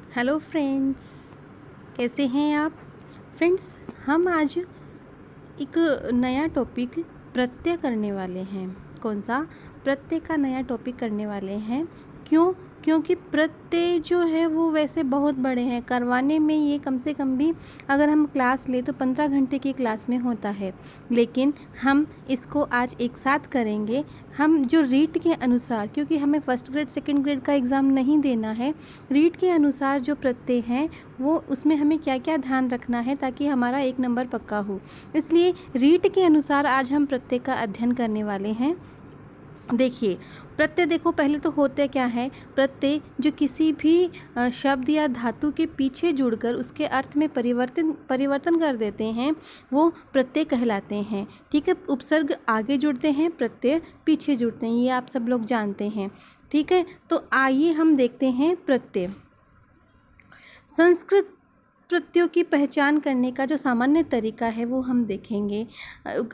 Hello friends, कैसे हैं आप। फ्रेंड्स, हम आज एक नया टॉपिक प्रत्यय करने वाले हैं। कौन सा? प्रत्यय का नया टॉपिक करने वाले हैं। क्यों? क्योंकि प्रत्यय जो है वो वैसे बहुत बड़े हैं, करवाने में ये कम से कम भी अगर हम क्लास ले तो 15 घंटे की क्लास में होता है, लेकिन हम इसको आज एक साथ करेंगे। हम जो रीट के अनुसार, क्योंकि हमें फर्स्ट ग्रेड सेकंड ग्रेड का एग्ज़ाम नहीं देना है, रीट के अनुसार जो प्रत्यय हैं वो उसमें हमें क्या क्या ध्यान रखना है ताकि हमारा 1 नंबर पक्का हो। इसलिए रीट के अनुसार आज हम प्रत्यय का अध्ययन करने वाले हैं। देखिए, प्रत्यय देखो, पहले तो होते क्या है। प्रत्यय जो किसी भी शब्द या धातु के पीछे जुड़कर उसके अर्थ में परिवर्तन कर देते हैं, वो प्रत्यय कहलाते हैं। ठीक है, उपसर्ग आगे जुड़ते हैं, प्रत्यय पीछे जुड़ते हैं, ये आप सब लोग जानते हैं। ठीक है, तो आइए हम देखते हैं प्रत्यय। संस्कृत प्रत्ययों की पहचान करने का जो सामान्य तरीका है वो हम देखेंगे।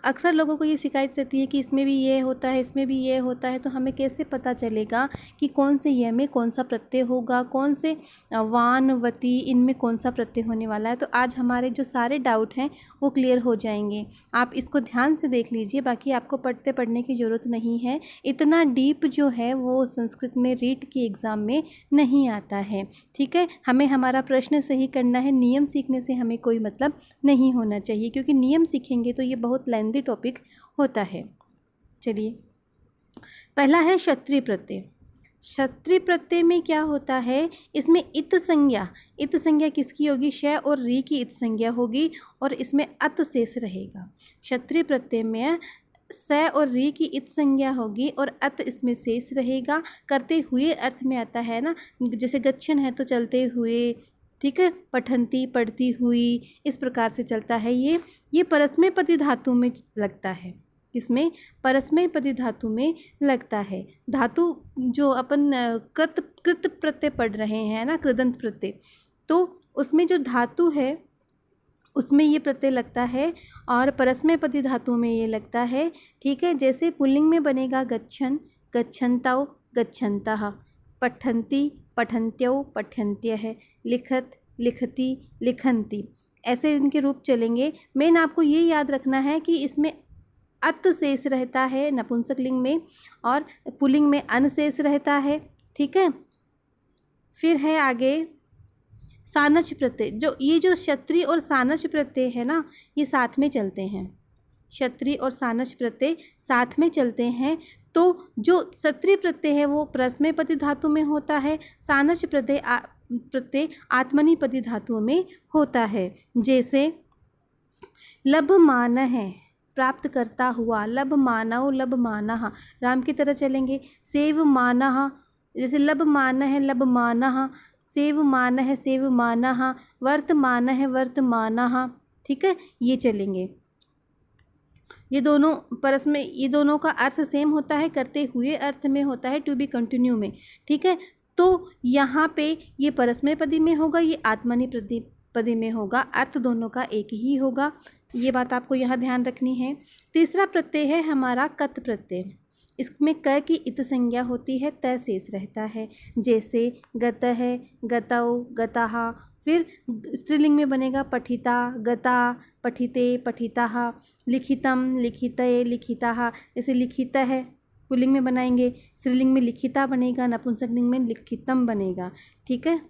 अक्सर लोगों को ये शिकायत रहती है कि इसमें भी ये होता है, इसमें भी ये होता है, तो हमें कैसे पता चलेगा कि कौन से ये में कौन सा प्रत्यय होगा, कौन से वान वती इनमें कौन सा प्रत्यय होने वाला है। तो आज हमारे जो सारे डाउट हैं वो क्लियर हो जाएंगे। आप इसको ध्यान से देख लीजिए, बाकी आपको पढ़ने की ज़रूरत नहीं है। इतना डीप जो है वो संस्कृत में रीट की एग्ज़ाम में नहीं आता है। ठीक है, हमें हमारा प्रश्न सही करना है। नियम सीखने से हमें कोई मतलब नहीं होना चाहिए, क्योंकि नियम सीखेंगे तो ये बहुत लेंथी टॉपिक होता है। चलिए, पहला है क्षत्रिय प्रत्यय। क्षत्रिय प्रत्यय में क्या होता है, इसमें इत संज्ञा किसकी होगी? श और री की इत संज्ञा होगी और इसमें अत शेष रहेगा। क्षत्रिय प्रत्यय में स और री की इत संज्ञा होगी और अत इसमें शेष रहेगा। करते हुए अर्थ में आता है ना, जैसे गच्छन है तो चलते हुए, ठीक है, पठंती पढ़ती हुई, इस प्रकार से चलता है। ये परस्मैपदी धातु में लगता है। इसमें परस्मैपदी धातु में लगता है। धातु जो अपन कृत प्रत्यय पढ़ रहे हैं ना, कृदंत प्रत्यय, तो उसमें जो धातु है उसमें ये प्रत्यय लगता है और परस्मैपदी धातु में ये लगता है। ठीक है, जैसे पुल्लिंग में बनेगा गच्छन, गच्छन्तौ, गच्छन्तः, पठन्ति, पठन्त्यौ, पठन्त्यः, लिखत, लिखति, लिखन्ति, ऐसे इनके रूप चलेंगे। मेन आपको ये याद रखना है कि इसमें अत शेष रहता है नपुंसक लिंग में और पुल्लिंग में अन शेष रहता है। ठीक है, फिर है आगे सानच प्रत्यय। जो क्षत्रिय और सानच प्रत्यय है ना, ये साथ में चलते हैं। क्षत्रिय और सानच प्रत्यय साथ में चलते हैं। तो जो क्षत्रिय प्रत्यय है वो परस्मैपदी धातु में होता है, सानच प्रत्यय आत्मनेपदी धातुओं में होता है। जैसे लभमान है, प्राप्त करता हुआ, लभमानौ, लभमानः, राम की तरह चलेंगे। सेवमानः, जैसे लभमान है, लभमानः, सेवमान है, सेवमानः, वर्तमान है, वर्तमानः। ठीक है, ये चलेंगे। ये दोनों का अर्थ सेम होता है, करते हुए अर्थ में होता है, टू बी कंटिन्यू में। ठीक है, तो यहाँ पे ये परस्मैपदी में होगा, ये आत्मनेपदी में होगा, अर्थ दोनों का एक ही होगा। ये बात आपको यहाँ ध्यान रखनी है। तीसरा प्रत्यय है हमारा कत प्रत्यय। इसमें क की इत संज्ञा होती है, त शेष रहता है। जैसे गत है, गतौ, गतः, फिर स्त्रीलिंग में बनेगा पठिता, गता, पठिते, पठिताः, लिखितम, लिखितये, लिखिताः। जैसे लिखित है पुल्लिंग में बनाएंगे, स्त्रीलिंग में लिखिता बनेगा, नपुंसकलिंग में लिखितम बनेगा। ठीक है,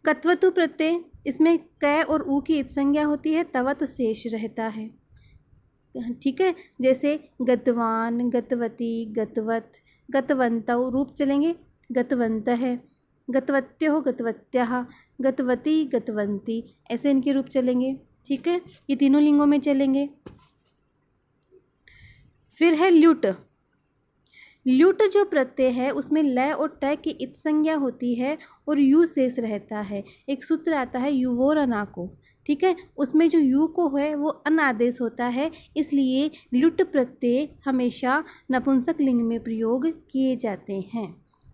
कत्वतु प्रत्यय, इसमें क और उ की इत संज्ञा होती है, तवत शेष रहता है। ठीक है, जैसे गतवान, गतवती, गतवत, गतवन्तौ, रूप चलेंगे गतवन्तः, गतवत्यो, गतवत्याः, गतवती, गतवन्ती, ऐसे इनके रूप चलेंगे। ठीक है, ये तीनों लिंगों में चलेंगे। फिर है ल्युट। ल्युट जो प्रत्यय है उसमें ल और ट की इत संज्ञा होती है और यू शेष रहता है। एक सूत्र आता है युवोर अनाको। ठीक है, उसमें जो यू को है वो अन आदेश होता है, इसलिए ल्युट प्रत्यय हमेशा नपुंसक लिंग में प्रयोग किए जाते हैं।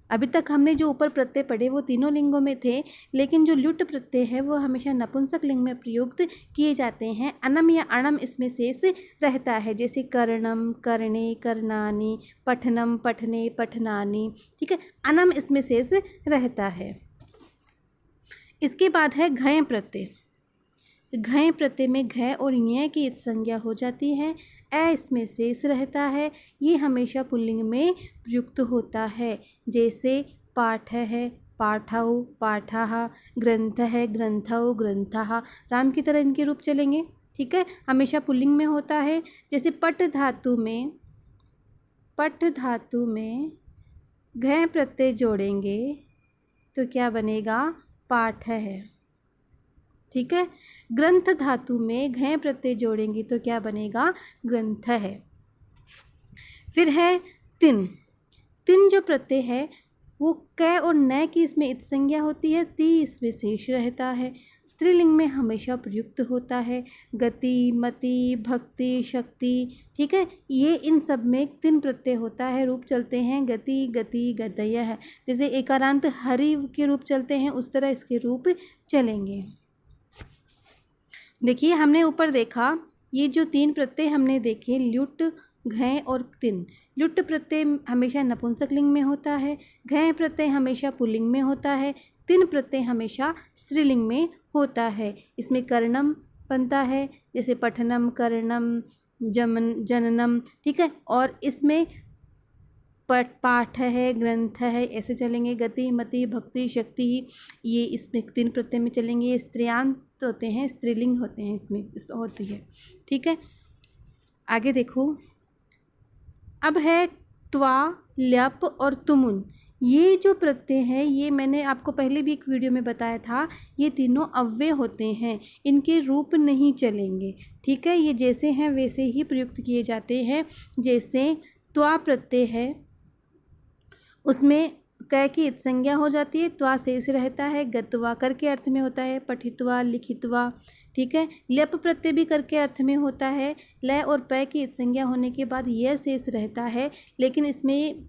अभी तक हमने जो ऊपर प्रत्यय पढ़े वो तीनों लिंगों में थे, लेकिन जो ल्युट प्रत्यय है वो हमेशा नपुंसक लिंग में प्रयुक्त किए जाते हैं। अनम या अणम इसमें शेष रहता है, जैसे कर्णम, कर्णे, कर्णानि, पठनम, पठने, पठनानि। ठीक है, अनम इसमें शेष रहता है। इसके बाद है घय प्रत्यय। घय प्रत्यय में घय और ञ की संज्ञा हो जाती है, ए इसमें शेष रहता है। ये हमेशा पुल्लिंग में प्रयुक्त होता है, जैसे पाठ है, पाठौ, पाठः, ग्रंथ है, ग्रंथौ, ग्रंथः। राम की तरह इनके रूप चलेंगे। ठीक है, हमेशा पुल्लिंग में होता है। जैसे पट धातु में घय प्रत्यय जोड़ेंगे तो क्या बनेगा? पाठ है। ठीक है, ग्रंथ धातु में घय प्रत्यय जोड़ेंगे तो क्या बनेगा? ग्रंथ है। फिर है तिन। तिन जो प्रत्यय है वो क और न की इसमें इत संज्ञा होती है, ती इसमें शेष रहता है। स्त्रीलिंग में हमेशा प्रयुक्त होता है। गति, मति, भक्ति, शक्ति। ठीक है, ये इन सब में तिन प्रत्यय होता है, रूप चलते हैं गति, गति, गतयः। जैसे एकारांत हरि के रूप चलते हैं उस तरह इसके रूप चलेंगे। देखिए, हमने ऊपर देखा ये जो तीन प्रत्यय हमने देखे, ल्युट, घय और तिन। ल्युट प्रत्यय हमेशा नपुंसक लिंग में होता है, घय प्रत्यय हमेशा पुल्लिंग में होता है, तिन प्रत्यय हमेशा स्त्रीलिंग में होता है। इसमें कर्णम बनता है, जैसे पठनम, कर्णम, जननम। ठीक है, और इसमें पाठ है, ग्रंथ है, ऐसे चलेंगे। गति, मति, भक्ति, शक्ति, ये इसमें तीन प्रत्यय में चलेंगे। ये स्त्रियांत होते हैं, स्त्रीलिंग होते हैं, इसमें होती है। ठीक है, आगे देखो। अब है त्वा, ल्यप और तुमुन। ये जो प्रत्यय हैं ये मैंने आपको पहले भी एक वीडियो में बताया था, ये तीनों अव्यय होते हैं, इनके रूप नहीं चलेंगे। ठीक है, ये जैसे हैं वैसे ही प्रयुक्त किए जाते हैं। जैसे त्वा प्रत्यय है, उसमें क की इत संज्ञा हो जाती है, त्वा शेष रहता है, गत्वा कर के अर्थ में होता है, पठित्वा, लिखित्वा। ठीक है, ल्यप प्रत्यय भी कर के अर्थ में होता है, लय और पय की इत संज्ञा होने के बाद यह शेष रहता है, लेकिन इसमें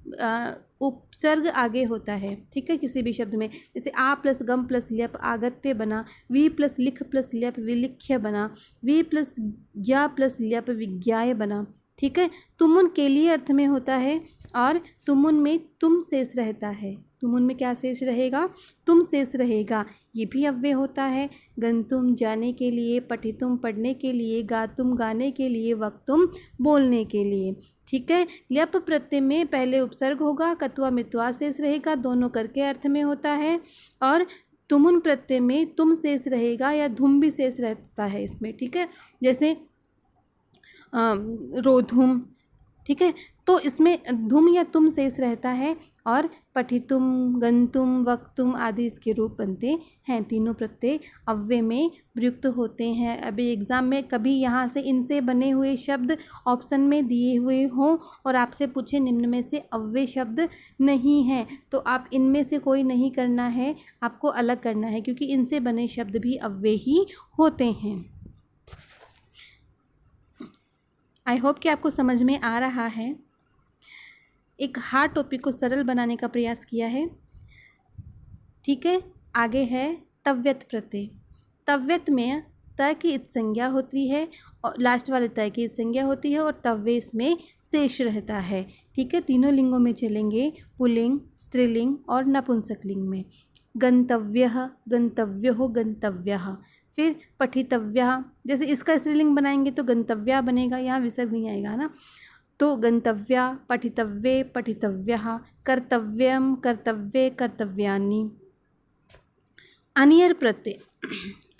उपसर्ग आगे होता है। ठीक है, किसी भी शब्द में, जैसे आ प्लस गम प्लस ल्यप आगत्य बना, वी प्लस लिख प्लस ल्यप विलिख्य बना, वी प्लस ज्ञा प्लस ल्यप विज्ञाय बना। ठीक है, तुमुन के लिए अर्थ में होता है और तुमुन में तुम शेष रहता है। तुमुन में क्या शेष रहेगा? तुम शेष रहेगा। ये भी अव्यय होता है। गंतुम जाने के लिए, पठितुम पढ़ने के लिए, गातुम गाने के लिए, वक्तुम बोलने के लिए। ठीक है, ल्यप प्रत्यय में पहले उपसर्ग होगा, कत्वा में त्वा शेष रहेगा, दोनों करके अर्थ में होता है। और तुमुन प्रत्यय में तुम शेष रहेगा या धुम भी शेष रहता है इसमें। ठीक है, जैसे रोधुम। ठीक है, तो इसमें धुम या तुम शेष रहता है और पठितुम, गंतुम, वक्तुम आदि इसके रूप बनते हैं। तीनों प्रत्यय अव्यय में प्रयुक्त होते हैं। अभी एग्ज़ाम में कभी यहाँ से इनसे बने हुए शब्द ऑप्शन में दिए हुए हों और आपसे पूछे निम्न में से अव्यय शब्द नहीं है, तो आप इनमें से कोई नहीं करना है, आपको अलग करना है, क्योंकि इनसे बने शब्द भी अव्यय ही होते हैं। आई होप कि आपको समझ में आ रहा है। एक हार्ड टॉपिक को सरल बनाने का प्रयास किया है। ठीक है, आगे है तव्यत प्रत्यय। तव्यत में त की इत संज्ञा होती है और लास्ट वाले त की इत संज्ञा होती है और तव्य इसमें शेष रहता है। ठीक है, तीनों लिंगों में चलेंगे, पुल्लिंग, स्त्रीलिंग और नपुंसक लिंग में। गंतव्यः, गंतव्यो, गंतव्यः। फिर पठितव्यः, जैसे इसका स्त्रीलिंग बनाएंगे तो गंतव्या बनेगा, यहाँ विसर्ग नहीं आएगा ना, तो गंतव्या, पठितव्ये, पठितव्यः, कर्तव्यम, कर्तव्ये, कर्तव्यानि। अनियर प्रत्यय।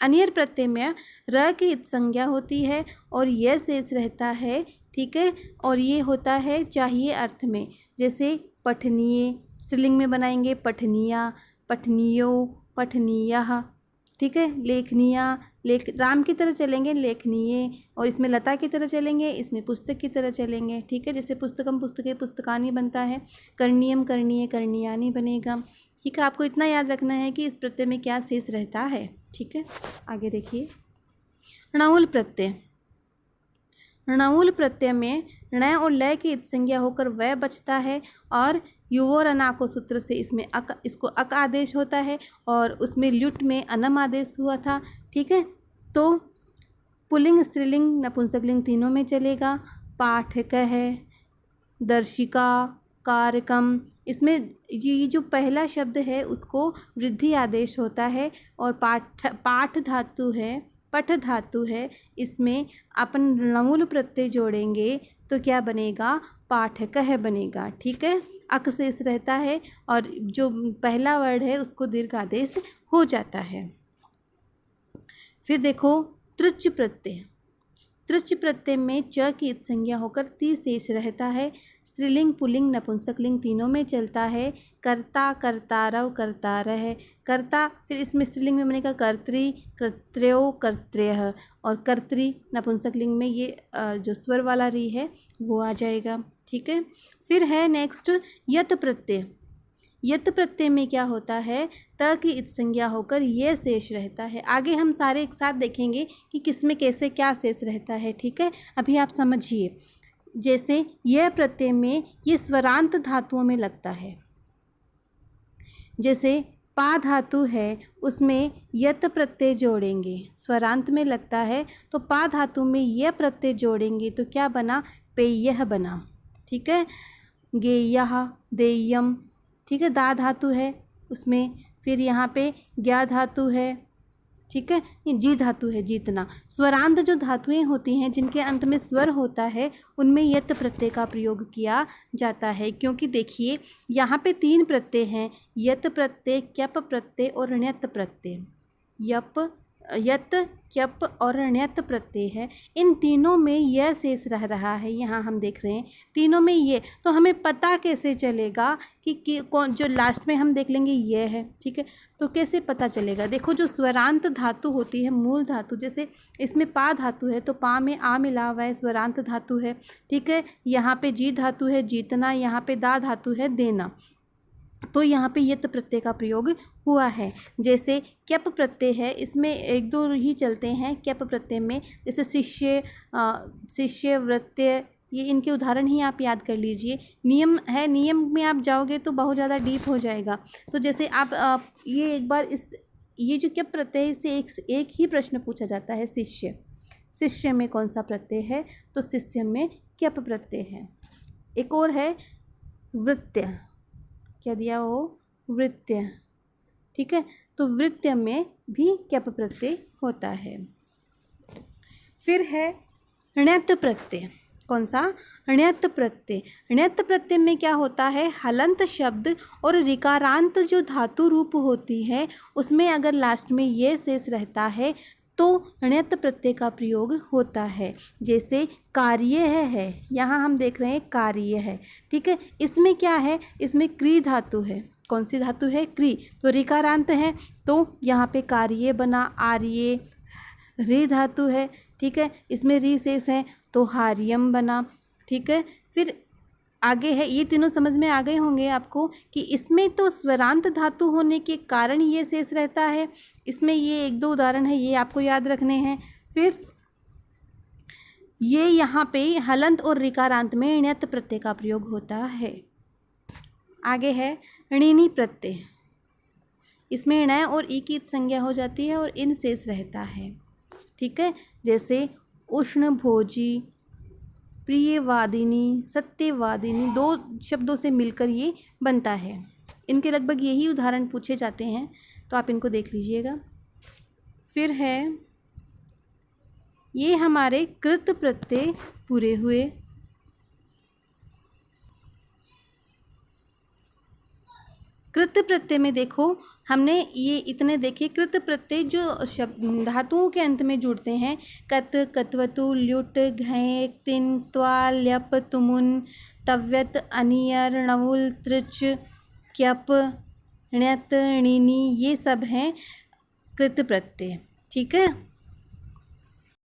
अनियर प्रत्यय में र की इत संज्ञा होती है और यह शेष रहता है। ठीक है, और ये होता है चाहिए अर्थ में, जैसे पठनीय, स्त्रीलिंग में बनाएंगे पठनिया, पठनियो, पठनीयः। ठीक है, लेखनिया, राम की तरह चलेंगे लेखनीय, और इसमें लता की तरह चलेंगे, इसमें पुस्तक की तरह चलेंगे। ठीक है, जैसे पुस्तकम, पुस्तके, पुस्तकानि बनता है, करणीयम, करणीय, करणीयानि बनेगा। ठीक है, आपको इतना याद रखना है कि इस प्रत्यय में क्या शेष रहता है। ठीक है, आगे देखिए। णउल प्रत्यय। णउल प्रत्यय में ण और लय की इत संज्ञा होकर वह बचता है और युवोर अनाको सूत्र से इसमें इसको अक आदेश होता है और उसमें ल्युट में अनम आदेश हुआ था। ठीक है, तो पुल्लिंग स्त्रीलिंग नपुंसकलिंग तीनों में चलेगा। पाठकः, दर्शिका, कारकम, इसमें ये जो पहला शब्द है उसको वृद्धि आदेश होता है और पाठ धातु है, पठ धातु है, इसमें अपन णमूल प्रत्यय जोड़ेंगे तो क्या बनेगा, पाठकः बनेगा। ठीक है, अक शेष रहता है और जो पहला वर्ड है उसको दीर्घ आदेश हो जाता है। फिर देखो तृच प्रत्यय, तृच प्रत्यय में च की इत संज्ञा होकर ती शेष रहता है। स्त्रीलिंग पुल्लिंग नपुंसकलिंग तीनों में चलता है। कर्ता, कर्तारव, कर्तारः, कर्ता, फिर इसमें स्त्रीलिंग में बनेगा कर्त्री, कर्त्र्यो, कर्त्र्यः, और कर्त्री नपुंसकलिंग में ये जो स्वर वाला री है वो आ जाएगा। ठीक है, फिर है नेक्स्ट यत प्रत्यय। यत प्रत्यय में क्या होता है, त की इत संज्ञा होकर ये शेष रहता है। आगे हम सारे एक साथ देखेंगे कि किसमें कैसे क्या शेष रहता है। ठीक है, अभी आप समझिए। जैसे यह प्रत्यय में ये स्वरांत धातुओं में लगता है। जैसे पा धातु है उसमें यत प्रत्यय जोड़ेंगे, स्वरांत में लगता है तो पा धातु में यह प्रत्यय जोड़ेंगे तो क्या बना, पेयः बना। ठीक है, गेयः, देयम। ठीक है, दा धातु है उसमें, फिर यहाँ पे ज्ञा धातु है। ठीक है, ये जी धातु है, जीतना। स्वरांत जो धातुएं होती हैं जिनके अंत में स्वर होता है उनमें यत प्रत्यय का प्रयोग किया जाता है। क्योंकि देखिए यहाँ पे 3 प्रत्यय हैं, यत प्रत्यय, क्यप प्रत्यय और ण्यत प्रत्यय। यत, क्यप और ण्यत प्रत्यय है। इन तीनों में यह शेष रह रहा है, यहाँ हम देख रहे हैं तीनों में ये। तो हमें पता कैसे चलेगा कि कौन, जो लास्ट में हम देख लेंगे ये है। ठीक है, तो कैसे पता चलेगा, देखो जो स्वरांत धातु होती है, मूल धातु, जैसे इसमें पा धातु है तो पा में आ मिला हुआ है, स्वरांत धातु है। ठीक है, यहाँ पे जी धातु है, जीतना, यहाँ पे दा धातु है, देना, तो यहाँ पे यत प्रत्यय का प्रयोग हुआ है। जैसे क्यप प्रत्यय है, इसमें 1-2 ही चलते हैं क्यप प्रत्यय में, जैसे शिष्य, शिष्य, वृत्य, ये इनके उदाहरण ही आप याद कर लीजिए। नियम है, नियम में आप जाओगे तो बहुत ज़्यादा डीप हो जाएगा। तो जैसे आप ये एक बार ये जो क्यप प्रत्यय से एक ही प्रश्न पूछा जाता है, शिष्य, शिष्य में कौन सा प्रत्यय है, तो शिष्य में क्यप प्रत्यय है। एक और है वृत्य, क्या दिया हो, वृत्य। ठीक है, तो वृत्य में भी क्यप प्रत्यय होता है। फिर है ण्यत प्रत्यय, कौन सा, ण्यत प्रत्यय। ण्यत प्रत्यय में क्या होता है, हलंत शब्द और ऋकारांत जो धातु रूप होती है उसमें अगर लास्ट में ये शेष रहता है तो ण्यत प्रत्यय का प्रयोग होता है। जैसे कार्य है, यहाँ हम देख रहे हैं कार्य है। ठीक है, इसमें क्या है, इसमें क्री धातु है। कौन सी धातु है, क्री, तो ऋकारांत है तो यहाँ पे कार्य बना, आर्य। री धातु है, ठीक है, इसमें री शेष है तो हार्यम बना। ठीक है, फिर आगे है, ये तीनों समझ में आ गए होंगे आपको कि इसमें तो स्वरांत धातु होने के कारण ये शेष रहता है। इसमें ये 1-2 उदाहरण है, ये आपको याद रखने हैं। फिर ये यहाँ पे हलंत और ऋकारांत में ण्यत प्रत्यय का प्रयोग होता है। आगे है णिनि प्रत्यय, इसमें ण और ई की संज्ञा हो जाती है और इन शेष रहता है। ठीक है, जैसे उष्ण भोजी, प्रियवादिनी, सत्यवादिनी, 2 शब्दों से मिलकर ये बनता है। इनके लगभग यही उदाहरण पूछे जाते हैं, तो आप इनको देख लीजिएगा। फिर है ये हमारे कृत प्रत्यय पूरे हुए। कृत प्रत्यय में देखो हमने ये इतने देखे। कृत प्रत्यय जो शब्द धातुओं के अंत में जुड़ते हैं, कत, कत्वतु, ल्युट, घय, तिन, त्वा, ल्यप, तुमुन, तव्यत, अनियर, णवुल, तृच, क्यप, ण्यत, णिनि, ये सब हैं कृत प्रत्यय। ठीक है,